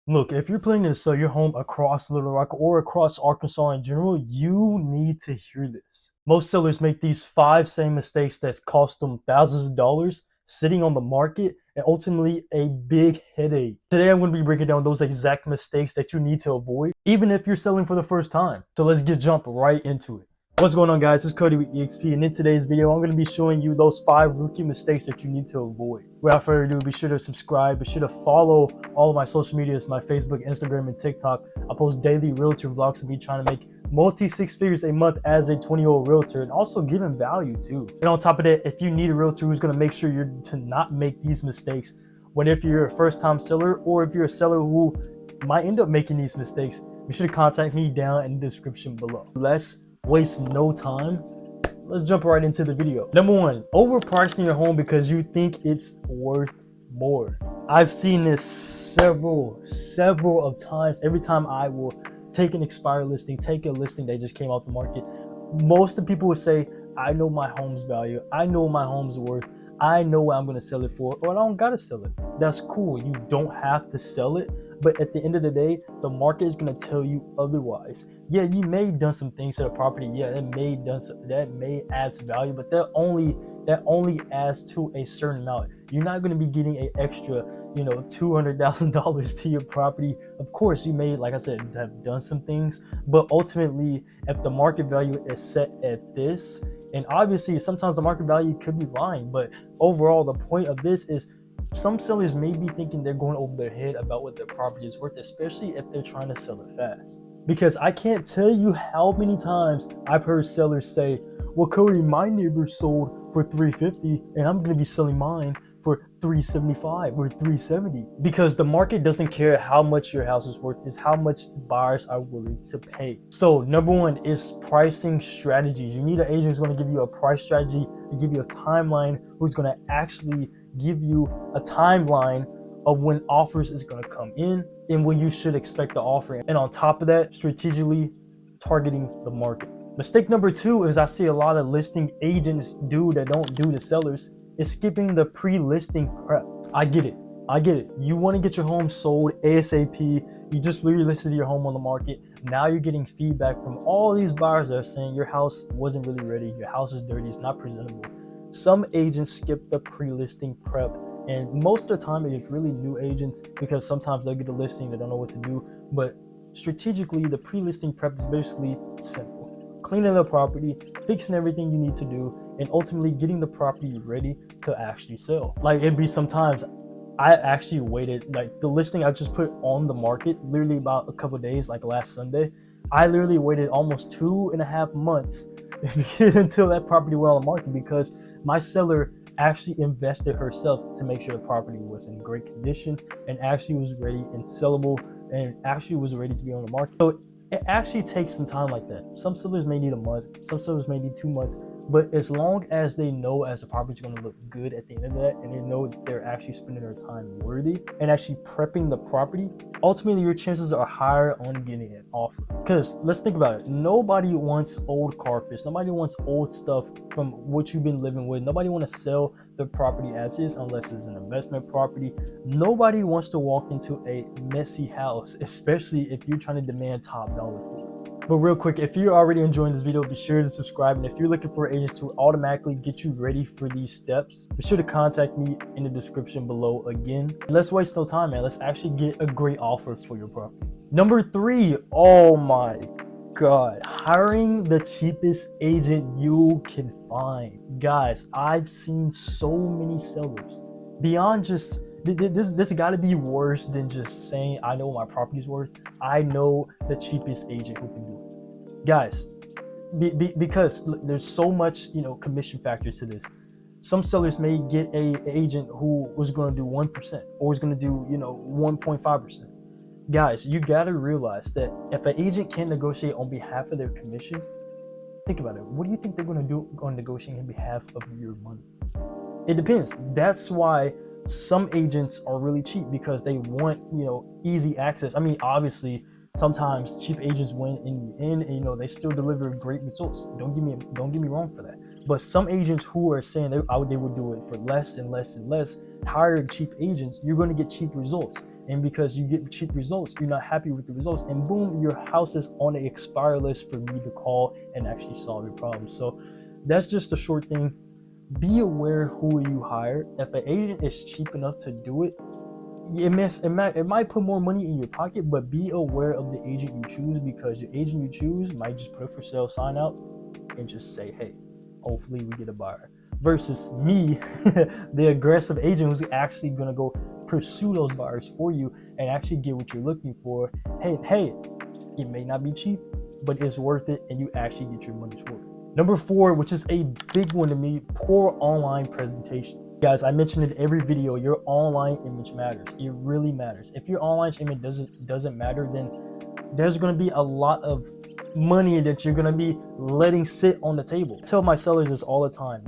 Look, if you're planning to sell your home across Little Rock or across Arkansas in general, you need to hear this. Most sellers make these five same mistakes that cost them thousands of dollars sitting on the market and ultimately a big headache. Today, I'm going to be breaking down those exact mistakes that you need to avoid, even if you're selling for the first time. So let's jump right into it. What's going on, guys? It's Cody with EXP, and in today's video, I'm going to be showing you those 5 rookie mistakes that you need to avoid. Without further ado, be sure to subscribe, be sure to follow all of my social medias, my Facebook, Instagram, and TikTok. I post daily realtor vlogs of me trying to make multi-six figures a month as a 20-year-old realtor, and also giving value too. And on top of that, if you need a realtor who's going to make sure you're to not make these mistakes, when if you're a first-time seller or if you're a seller who might end up making these mistakes, be sure to contact me down in the description below. Let's waste no time. Let's jump right into the video. Number 1, overpricing your home because you think it's worth more. I've seen this several of times. Every time I will take an expired listing, take a listing that just came out the market, most of the people will say, I know my home's value, I know my home's worth, I know what I'm going to sell it for, or I don't got to sell it. That's cool. You don't have to sell it. But at the end of the day, the market is going to tell you otherwise. Yeah, you may have done some things to the property. Yeah, that may add some value, but that only adds to a certain amount. You're not going to be getting an extra, $200,000 to your property. Of course, you may, like I said, have done some things, but ultimately, if the market value is set at this, and obviously sometimes the market value could be lying, but overall, the point of this is some sellers may be thinking they're going over their head about what their property is worth, especially if they're trying to sell it fast. Because I can't tell you how many times I've heard sellers say, well, Cody, my neighbor sold for $350 and I'm going to be selling mine for $375 or $370. Because the market doesn't care how much your house is worth, it's how much buyers are willing to pay. So number 1 is pricing strategies. You need an agent who's going to give you a price strategy and give you a timeline, who's going to actually give you a timeline of when offers is going to come in and when you should expect the offer. And on top of that, strategically targeting the market. Mistake number 2 is I see a lot of listing agents do that don't do to sellers is skipping the pre-listing prep. I get it. You want to get your home sold ASAP. You just listed your home on the market. Now you're getting feedback from all these buyers that are saying your house wasn't really ready. Your house is dirty. It's not presentable. Some agents skip the pre-listing prep, and most of the time it is really new agents because sometimes they'll get a listing, they don't know what to do. But strategically, the pre-listing prep is basically simple: cleaning the property, fixing everything you need to do, and ultimately getting the property ready to actually sell. Like, it'd be sometimes I actually waited, like the listing I just put on the market literally about a couple days, like last Sunday, I literally waited almost 2.5 months until that property went on the market because my seller actually invested herself to make sure the property was in great condition and actually was ready and sellable and actually was ready to be on the market. So it actually takes some time like that. Some sellers may need a month, some sellers may need 2 months, but as long as they know as the property is going to look good at the end of that, and they know that they're actually spending their time worthy and actually prepping the property, ultimately your chances are higher on getting an offer. Because let's think about it. Nobody wants old carpets. Nobody wants old stuff from what you've been living with. Nobody wants to sell the property as is unless it's an investment property. Nobody wants to walk into a messy house, especially if you're trying to demand top dollar for it. But real quick, if you're already enjoying this video, be sure to subscribe. And if you're looking for agents to automatically get you ready for these steps, be sure to contact me in the description below again. Let's waste no time, man. Let's actually get a great offer for your property. Number 3, oh my God, hiring the cheapest agent you can find. Guys, I've seen so many sellers beyond just this got to be worse than just saying I know what my property's worth. I know the cheapest agent who can do it. Guys, because there's so much commission factors to this. Some sellers may get a agent who was going to do 1% or is going to do 1.5%. Guys, you got to realize that if an agent can't negotiate on behalf of their commission, think about it. What do you think they're going to do on negotiating on behalf of your money? It depends. That's why some agents are really cheap, because they want easy access. I mean, obviously sometimes cheap agents win in the end, and they still deliver great results. Don't get me wrong for that. But some agents who are saying they would do it for less and less and less, hire cheap agents, you're going to get cheap results. and because you get cheap results, you're not happy with the results, and boom, your house is on the expire list for me to call and actually solve your problem. So that's just a short thing. Be aware who you hire. If an agent is cheap enough to do it, it might put more money in your pocket, but be aware of the agent you choose, because your agent you choose might just put a for sale sign out and just say, hey, hopefully we get a buyer. Versus me, the aggressive agent who's actually going to go pursue those buyers for you and actually get what you're looking for. Hey, it may not be cheap, but it's worth it, and you actually get your money's worth. Number 4, which is a big one to me, poor online presentation. Guys, I mentioned in every video, your online image matters. It really matters. If your online image doesn't matter, then there's going to be a lot of money that you're going to be letting sit on the table. I tell my sellers this all the time,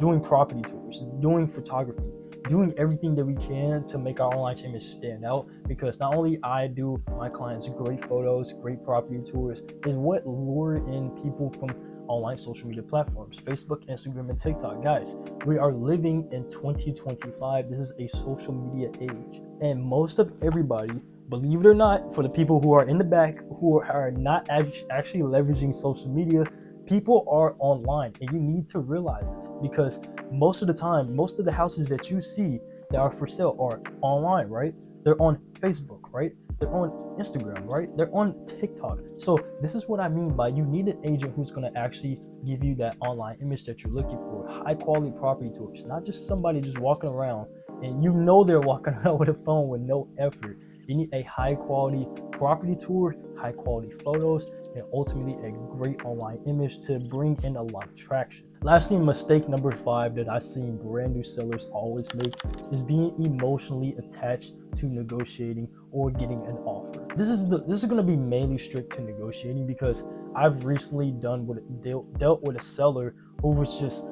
doing property tours, doing photography, doing everything that we can to make our online image stand out, because not only I do my clients great photos, great property tours, is what lure in people from online social media platforms, Facebook, Instagram, and TikTok. Guys, we are living in 2025. This is a social media age, and most of everybody, believe it or not, for the people who are in the back who are not actually leveraging social media, people are online, and you need to realize this, because most of the time, most of the houses that you see that are for sale are online, right? They're on Facebook, right? They're on Instagram, right? They're on TikTok. So this is what I mean by you need an agent who's going to actually give you that online image that you're looking for. High quality property tours, not just somebody just walking around and they're walking around with a phone with no effort. You need a high quality property tour, high quality photos, and ultimately a great online image to bring in a lot of traction. Lastly, mistake number 5 that I've seen brand new sellers always make is being emotionally attached to negotiating or getting an offer. This is going to be mainly strict to negotiating, because I've recently dealt with a seller who was just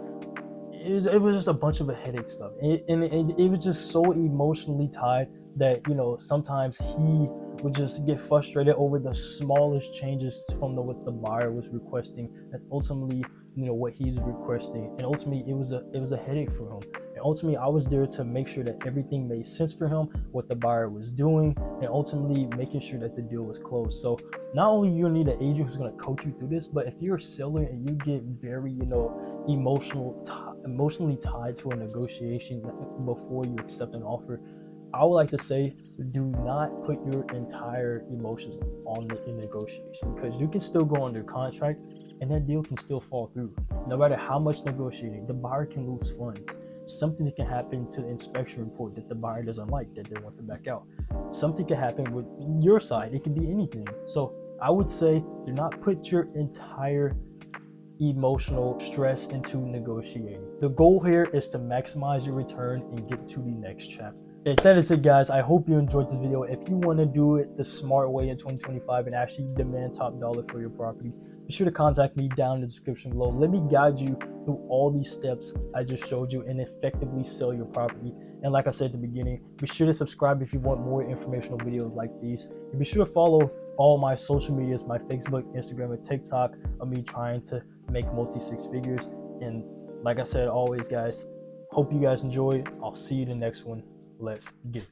it was just a bunch of a headache stuff, and it was just so emotionally tied that sometimes he would just get frustrated over the smallest changes from what the buyer was requesting, and ultimately what he's requesting, and ultimately it was a headache for him. And ultimately I was there to make sure that everything made sense for him, what the buyer was doing, and ultimately making sure that the deal was closed. So not only you need an agent who's going to coach you through this, but if you're a seller and you get very emotionally tied to a negotiation before you accept an offer, I would like to say, do not put your entire emotions on the negotiation, because you can still go under contract and that deal can still fall through. No matter how much negotiating, the buyer can lose funds. Something that can happen to the inspection report that the buyer doesn't like, that they want to back out. Something can happen with your side. It can be anything. So I would say, do not put your entire emotional stress into negotiating. The goal here is to maximize your return and get to the next chapter. And that is it, guys. I hope you enjoyed this video. If you want to do it the smart way in 2025 and actually demand top dollar for your property, be sure to contact me down in the description below. Let me guide you through all these steps I just showed you and effectively sell your property. And like I said at the beginning, be sure to subscribe if you want more informational videos like these. And be sure to follow all my social medias, my Facebook, Instagram, and TikTok, of me trying to make multi-six figures. And like I said always, guys, hope you guys enjoyed. I'll see you in the next one. Let's get it.